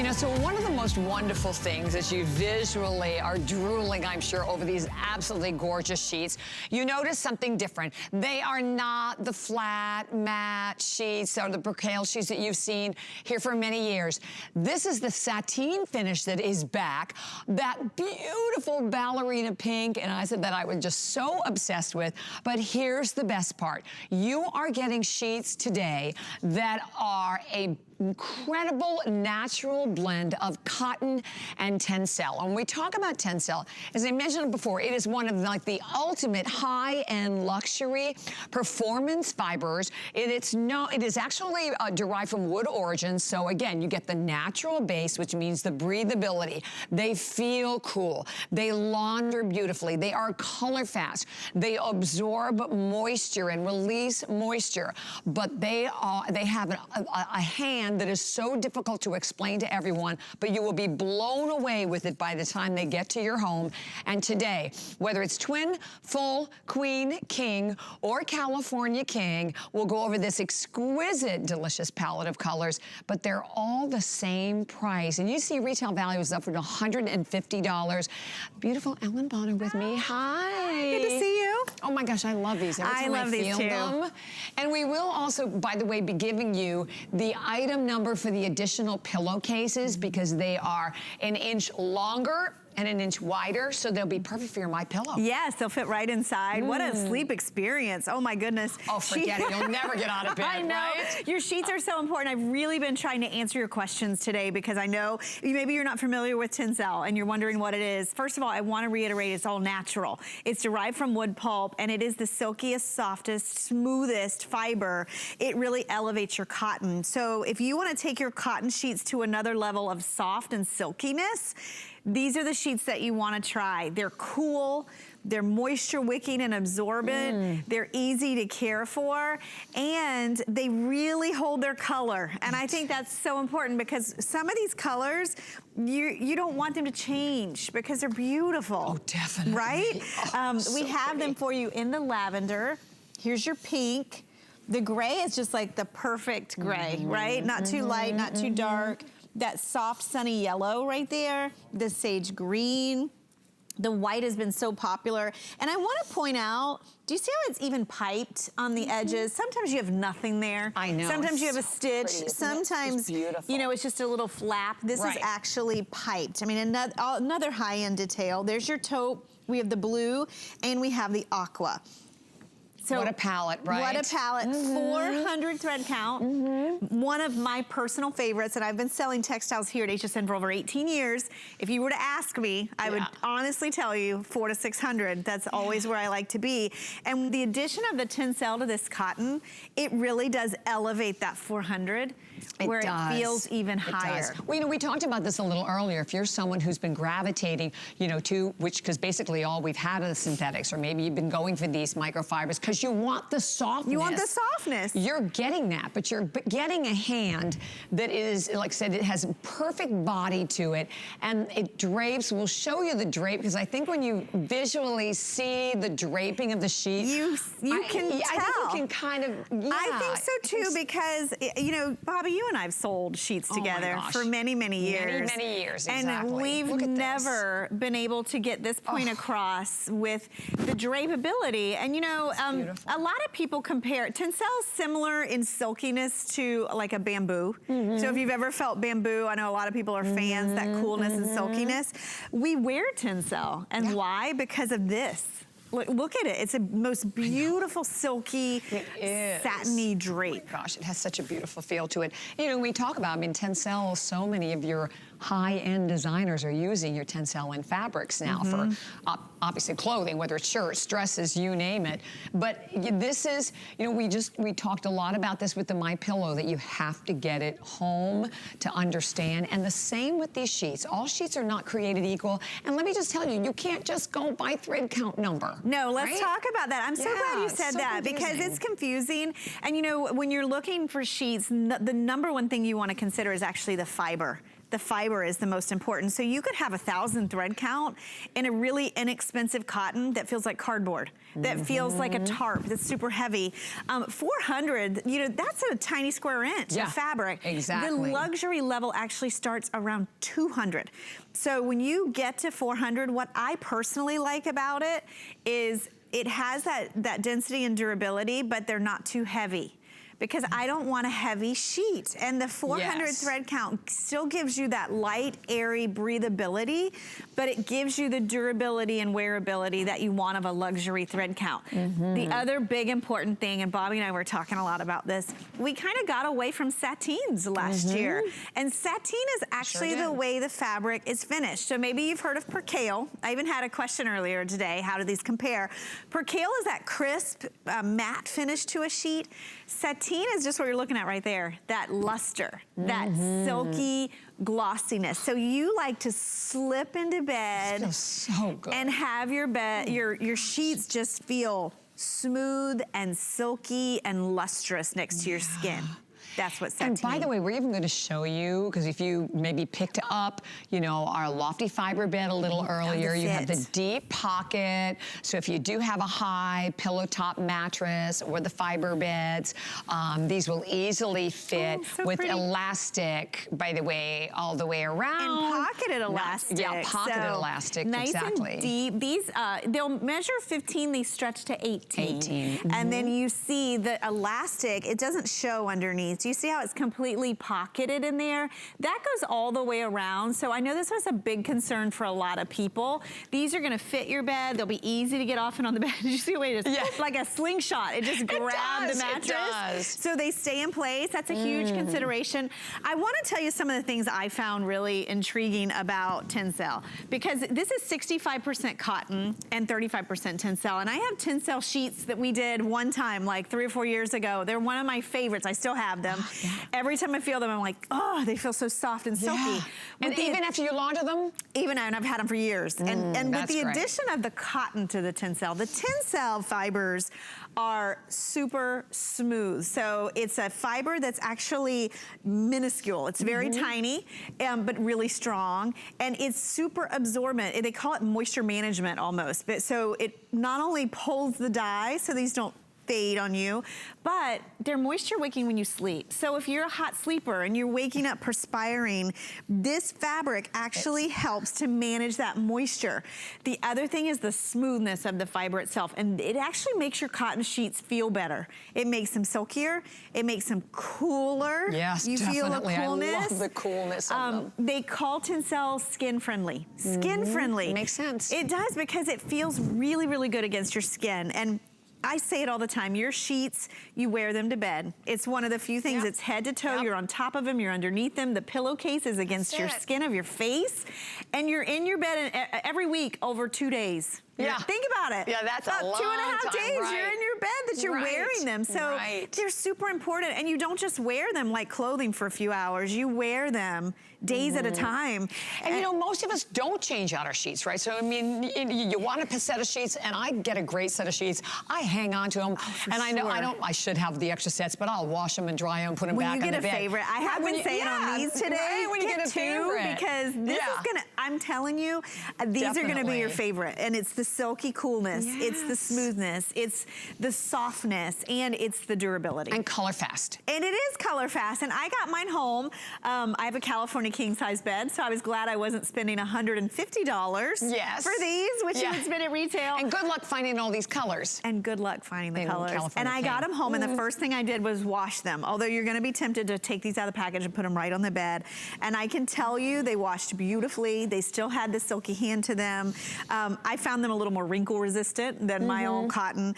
You know, so one of the most wonderful things is you visually are drooling, I'm sure, over these absolutely gorgeous sheets. You notice something different. They are not the flat, matte sheets or the percale sheets that you've seen here for many years. This is the sateen finish that is back. That beautiful ballerina pink, and I said that I was just so obsessed with. But here's the best part. You are getting sheets today that are a incredible natural blend of cotton and Tencel. When we talk about Tencel, as I mentioned before, it is one of like the ultimate high-end luxury performance fibers. It is actually derived from wood origins. So again, you get the natural base, which means the breathability. They feel cool. They launder beautifully. They are color fast. They absorb moisture and release moisture. But they have a hand that is so difficult to explain to everyone, but you will be blown away with it by the time they get to your home. And today, whether it's twin, full, queen, king, or California king, we'll go over this exquisite, delicious palette of colors, but they're all the same price. And you see retail value is up for $150. Beautiful Ellen Bonner with me. Hi. Good to see you. Oh my gosh, I love these. Every time I feel them. And we will also, by the way, be giving you the item number for the additional pillowcases because they are an inch longer and an inch wider, so they'll be perfect for your My Pillow. Yes, they'll fit right inside. What a sleep experience. Oh my goodness. Oh, forget it. You'll never get out of bed, I know. Right? Your sheets are so important. I've really been trying to answer your questions today because I know maybe you're not familiar with Tencel and you're wondering what it is. First of all, I want to reiterate it's all natural. It's derived from wood pulp and it is the silkiest, softest, smoothest fiber. It really elevates your cotton. So if you want to take your cotton sheets to another level of soft and silkiness, these are the sheets that you want to try. They're cool, they're moisture wicking and absorbent, they're easy to care for, and they really hold their color. And I think that's so important because some of these colors, you don't want them to change because they're beautiful. Oh, definitely. Right? So we have them for you in the lavender. Here's your pink. The gray is just like the perfect gray, right? Not too light, not too dark. That soft sunny yellow right there, the sage green. The white has been so popular. And I want to point out, do you see how it's even piped on the edges? Sometimes you have nothing there. I know. Sometimes you have a stitch. Pretty, sometimes, you know, it's just a little flap. This is actually piped. I mean, another high-end detail. There's your taupe. We have the blue and we have the aqua. So what a palette, right? What a palette. 400 thread count. One of my personal favorites, and I've been selling textiles here at HSN for over 18 years. If you were to ask me, I would honestly tell you 400 to 600. That's always where I like to be. And with the addition of the Tencel to this cotton, it really does elevate that 400 where it feels even higher. Well, you know, we talked about this a little earlier. If you're someone who's been gravitating, you know, to because basically all we've had are the synthetics, or maybe you've been going for these microfibers because you want the softness. You want the softness. You're getting that, but you're getting a hand that is, like I said, it has a perfect body to it, and it drapes. We'll show you the drape because I think when you visually see the draping of the sheet, you can tell. I think you can kind of, I think so too because, you know, Bobby, you and I have sold sheets together for many, many years. Many years, exactly. And we've never been able to get this point across with the drapeability. And you know, a lot of people compare, Tencel's similar in silkiness to like a bamboo. So if you've ever felt bamboo, I know a lot of people are fans, that coolness and silkiness. We wear Tencel, and why? Because of this. Look at it. It's a most beautiful, silky, satiny drape. Oh my gosh, it has such a beautiful feel to it. You know, we talk about, I mean, Tencel, so many of your high-end designers are using your Tencel in fabrics now for obviously clothing, whether it's shirts, dresses, you name it. But this is, you know, we talked a lot about this with the My Pillow, that you have to get it home to understand. And the same with these sheets. All sheets are not created equal. And let me just tell you, you can't just go by thread count number. No, let's talk about that. I'm so glad you said that because it's confusing. And you know, when you're looking for sheets, the number one thing you want to consider is actually the fiber. the fiber is the most important. So you could have 1,000 thread count in a really inexpensive cotton that feels like cardboard, that feels like a tarp, that's super heavy. 400, you know, that's a tiny square inch of fabric. Exactly. The luxury level actually starts around 200. So when you get to 400, what I personally like about it is it has that density and durability, but they're not too heavy, because I don't want a heavy sheet. And the 400 thread count still gives you that light, airy breathability, but it gives you the durability and wearability that you want of a luxury thread count. The other big important thing, and Bobby and I were talking a lot about this, we kind of got away from satines last year. And sateen is actually the way the fabric is finished. So maybe you've heard of percale. I even had a question earlier today, how do these compare? Percale is that crisp, matte finish to a sheet. Sateen is just what you're looking at right there, that luster, that silky glossiness. So you like to slip into bed so good. and have your bed, your sheets just feel smooth and silky and lustrous next to your skin. That's what sateen. And by the way, we're even going to show you, because if you maybe picked up, you know, our lofty fiber bed a little earlier, you have the deep pocket. So if you do have a high pillow top mattress or the fiber beds, these will easily fit with elastic, by the way, all the way around. And pocketed elastic. Yeah, pocketed elastic, nice exactly. And deep. These, they'll measure 15, they stretch to 18. And then you see the elastic, it doesn't show underneath. Do you see how it's completely pocketed in there? That goes all the way around. So I know this was a big concern for a lot of people. These are gonna fit your bed. They'll be easy to get off and on the bed. Did you see the way it just, like a slingshot, it just grabbed the mattress. It does. So they stay in place. That's a huge consideration. I wanna tell you some of the things I found really intriguing about Tencel, because this is 65% cotton and 35% Tencel. And I have Tencel sheets that we did one time, like 3 or 4 years ago. They're one of my favorites. I still have them. Every time I feel them, I'm like, oh, they feel so soft and silky. And even after you launder them? Even, and I've had them for years. And with the addition of the cotton to the Tencel fibers are super smooth. So it's a fiber that's actually minuscule. It's very tiny, but really strong. And it's super absorbent. They call it moisture management almost. But so it not only pulls the dye so these don't fade on you, but they're moisture wicking when you sleep. So if you're a hot sleeper and you're waking up perspiring, this fabric actually helps to manage that moisture. The other thing is the smoothness of the fiber itself, and it actually makes your cotton sheets feel better. It makes them silkier, it makes them cooler. Yes, you definitely. feel the coolness. I love the coolness of them. They call Tencel skin friendly. Skin friendly. Makes sense. It does, because it feels really, really good against your skin. And I say it all the time, your sheets, you wear them to bed. It's one of the few things, it's head to toe, you're on top of them, you're underneath them. The pillowcase is against your skin of your face. And you're in your bed every week over 2 days. Think about it. Yeah, that's about a long 2.5 days you're in your bed that you're wearing them. So they're super important. And you don't just wear them like clothing for a few hours. You wear them days at a time. And you know, most of us don't change out our sheets, right? So I mean, you want a set of sheets, and I get a great set of sheets. I hang on to them, and I know I should have the extra sets, but I'll wash them and dry them, put them back on the bed. When you get a favorite, I have been saying on these today, when you get a favorite, because this is gonna, I'm telling you, these are gonna be your favorite, and it's the silky coolness, it's the smoothness, it's the softness, and it's the durability. And color fast. And it is color fast, and I got mine home. I have a California king size bed, so I was glad I wasn't spending $150 for these, which you would spend at retail. And good luck finding all these colors. And good luck finding the colors. And I got them home, and the first thing I did was wash them. Although you're gonna be tempted to take these out of the package and put them right on the bed. And I can tell you, they washed beautifully. They still had the silky hand to them. I found them a little more wrinkle resistant than my old cotton.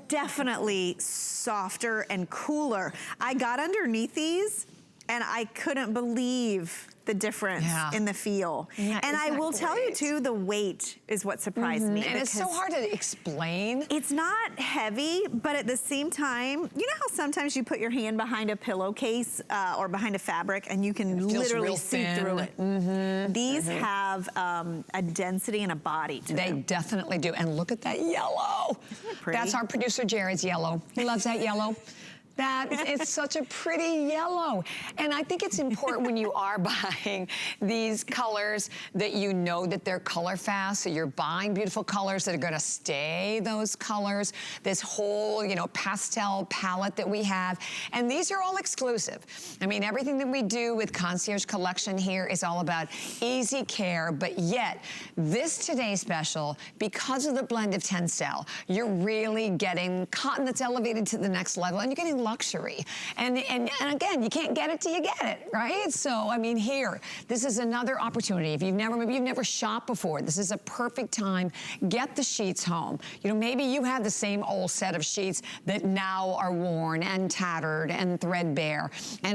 Definitely softer and cooler. I got underneath these, and I couldn't believe the difference in the feel. And I will tell you too, the weight is what surprised me. And it's so hard to explain. It's not heavy, but at the same time, you know how sometimes you put your hand behind a pillowcase or behind a fabric and you can literally see through it. These have a density and a body to them. They definitely do. And look at that yellow. Isn't it pretty? That's our producer Jared's yellow. He loves that yellow. It's such a pretty yellow. And I think it's important when you are buying these colors that you know that they're color fast. So you're buying beautiful colors that are gonna stay those colors. This whole, you know, pastel palette that we have. And these are all exclusive. I mean, everything that we do with Concierge Collection here is all about easy care, but yet this today's special, because of the blend of Tencel, you're really getting cotton that's elevated to the next level, and you're getting luxury. And again, you can't get it till you get it, right? So, I mean, here, this is another opportunity. If maybe you've never shopped before, this is a perfect time. Get the sheets home. You know, maybe you have the same old set of sheets that now are worn and tattered and threadbare,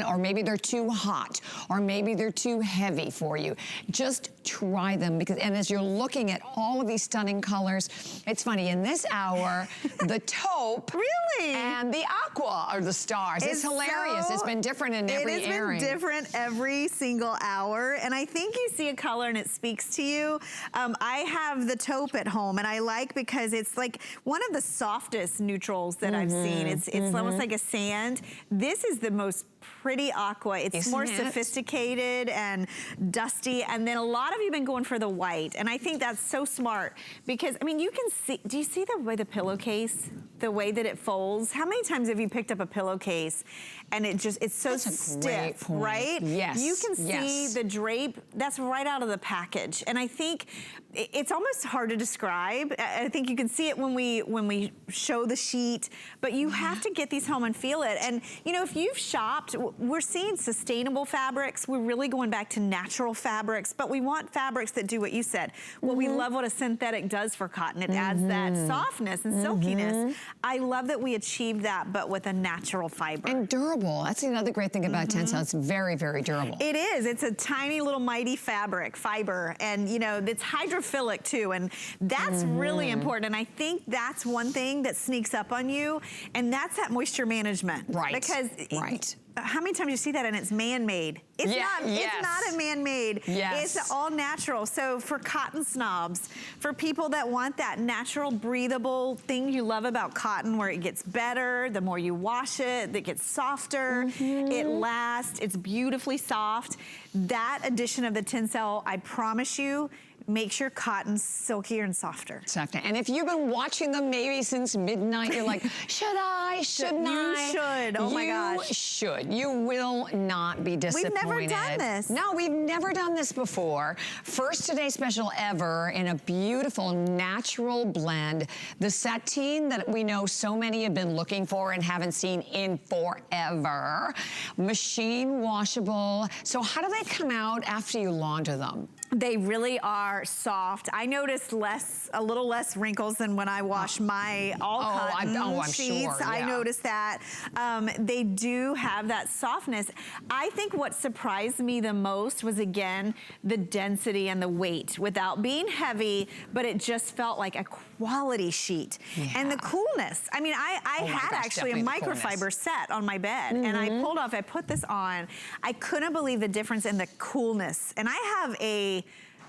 or maybe they're too hot, or maybe they're too heavy for you. Just try them, and as you're looking at all of these stunning colors, it's funny, in this hour, the taupe really? And the aqua are the stars. It's hilarious. It's been different in every airing. It has been different every single hour, and I think you see a color and it speaks to you. I have the taupe at home, and I like because it's like one of the softest neutrals that I've seen. It's almost like a sand. This is the most pretty aqua. It's more sophisticated and dusty, and then a lot of you have been going for the white, and I think that's so smart because, I mean, you can see, do you see the way the pillowcase, the way that it folds? How many times have you picked up a pillowcase and it's so stiff, right? Yes. You can see the drape, that's right out of the package, and I think it's almost hard to describe. I think you can see it when we show the sheet, but you have to get these home and feel it. And you know, if you've shopped, we're seeing sustainable fabrics. We're really going back to natural fabrics, but we want fabrics that do what you said. Well, we love what a synthetic does for cotton. It adds that softness and silkiness. I love that we achieved that, but with a natural fiber. And durable. That's another great thing about Tencel. It's very, very durable. It is. It's a tiny little mighty fiber, and you know, it's hydrophilic too, and that's really important. And I think that's one thing that sneaks up on you, and that's that moisture management. Right. Because how many times you see that and it's man-made? It's not a man-made. It's all natural. So for cotton snobs, for people that want that natural, breathable thing you love about cotton, where it gets better, the more you wash it, it gets softer, it lasts, it's beautifully soft. That addition of the Tencel, I promise you, makes your cotton silkier and softer. Exactly. And if you've been watching them maybe since midnight, you're like, should I? Shouldn't I? You should. Oh my gosh. You should. You will not be disappointed. We've never done this. No, we've never done this before. First Today special ever in a beautiful natural blend. The sateen that we know so many have been looking for and haven't seen in forever. Machine washable. So how do they come out after you launder them? They really are soft. I noticed a little less wrinkles than when I wash my all-cotton sheets. Sure, I noticed that. They do have that softness. I think what surprised me the most was, again, the density and the weight without being heavy, but it just felt like a quality sheet. And the coolness. I mean, I had actually a microfiber set on my bed, and I pulled off, I put this on. I couldn't believe the difference in the coolness. And I have a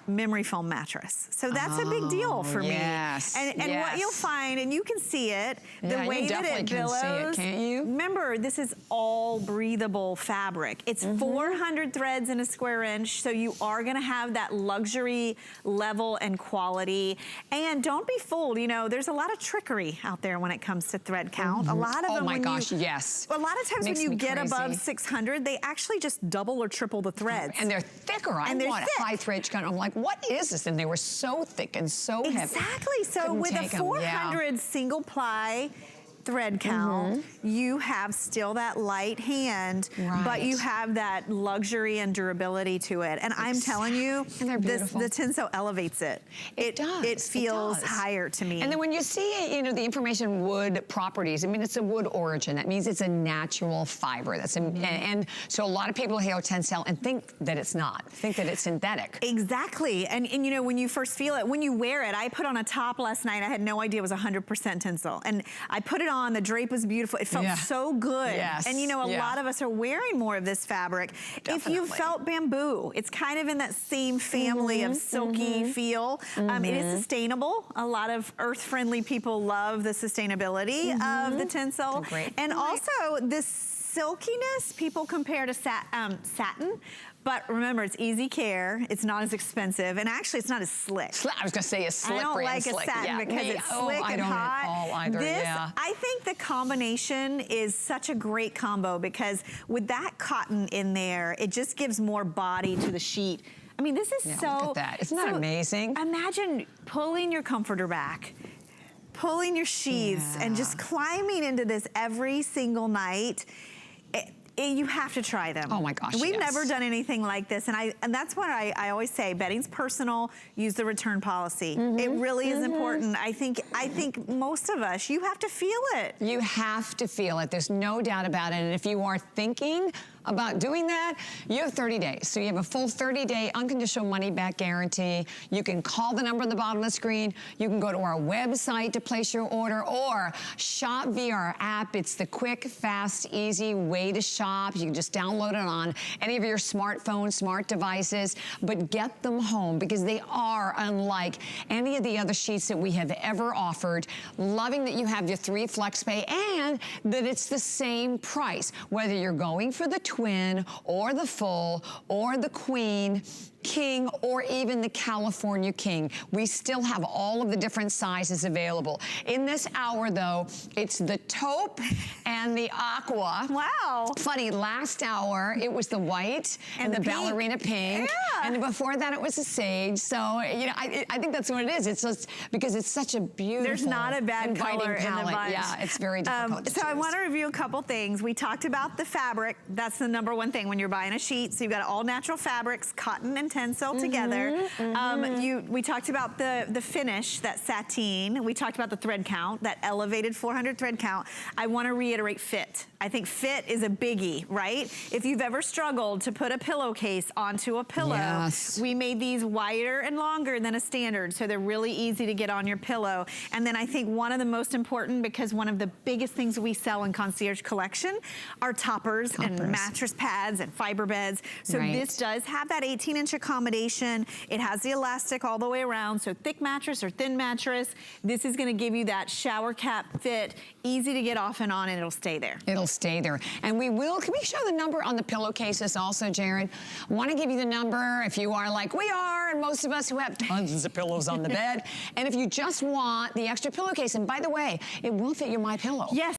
memory foam mattress. So that's a big deal for me. And what you'll find, and you can see it, the way that it billows. Can see it, can't you? Remember, this is all breathable fabric. It's 400 threads in a square inch, so you are gonna have that luxury level and quality. And don't be fooled, you know, there's a lot of trickery out there when it comes to thread count. A lot of them, a lot of times when you get above 600, they actually just double or triple the threads. And they're thicker. I want a high thread count. I'm like, what is this? And they were so thick and so heavy. Exactly. So with a 400 single ply thread count, you have still that light hand, but you have that luxury and durability to it. And I'm telling you, the Tencel elevates it. It does. It feels higher to me. And then when you see, you know, the information wood properties, I mean, it's a wood origin. That means it's a natural fiber. That's and so a lot of people hail Tencel and think that it's not. Think that it's synthetic. Exactly. And you know, when you first feel it, when you wear it, I put on a top last night. I had no idea it was 100% Tencel. And I put it on on, the drape was beautiful. It felt so good. Yes. And you know, a lot of us are wearing more of this fabric. Definitely. If you felt bamboo, it's kind of in that same family of silky feel. It is sustainable. A lot of earth-friendly people love the sustainability of the Tencel. And also this silkiness, people compare to satin. But remember, it's easy care. It's not as expensive, and actually, it's not as slick. I was gonna say it's slippery. I don't like and a slick. satin because it's slick and hot. I don't at all either. This, I think the combination is such a great combo because with that cotton in there, it just gives more body to the sheet. I mean, this is so. Look at that. Isn't that amazing? Imagine pulling your comforter back, pulling your sheets, and just climbing into this every single night. You have to try them. Oh my gosh, We've never done anything like this, and that's why I always say bedding's personal, use the return policy. It really is important. I think most of us, you have to feel it. You have to feel it. There's no doubt about it. And if you are thinking about doing that, you have 30 days. So you have a full 30-day unconditional money-back guarantee. You can call the number on the bottom of the screen. You can go to our website to place your order or shop via our app. It's the quick, fast, easy way to shop. You can just download it on any of your smartphones, smart devices, but get them home because they are unlike any of the other sheets that we have ever offered. Loving that you have your 3 flex pay and that it's the same price, whether you're going for the twin or the full or the queen, king, or even the California king. We still have all of the different sizes available. In this hour, though, it's the taupe and the aqua. Wow. Funny, last hour, it was the white and the ballerina pink. Yeah. And before that, it was a sage. So, you know, I think that's what it is. It's just because it's such a beautiful, there's not a bad color in the bunch. Yeah, it's very difficult to So choose. I want to review a couple things. We talked about the fabric. That's the #1 thing when you're buying a sheet. So you've got all natural fabrics, cotton and Tencel together. We talked about the finish, that sateen. We talked about the thread count, that elevated 400 thread count. I want to reiterate fit. I think fit is a biggie, right? If you've ever struggled to put a pillowcase onto a pillow, we made these wider and longer than a standard, so they're really easy to get on your pillow. And then I think one of the most important, because one of the biggest things we sell in Concierge Collection are toppers. And mattress pads and fiber beds. So this does have that 18-inch accommodation. It has the elastic all the way around, so thick mattress or thin mattress. This is gonna give you that shower cap fit, easy to get off and on, and it'll stay there. It'll stay there. And can we show the number on the pillowcases also, Jared? I wanna give you the number if you are like we are, and most of us who have tons of pillows on the bed. And if you just want the extra pillowcase, and by the way, it will fit your MyPillow. Yes.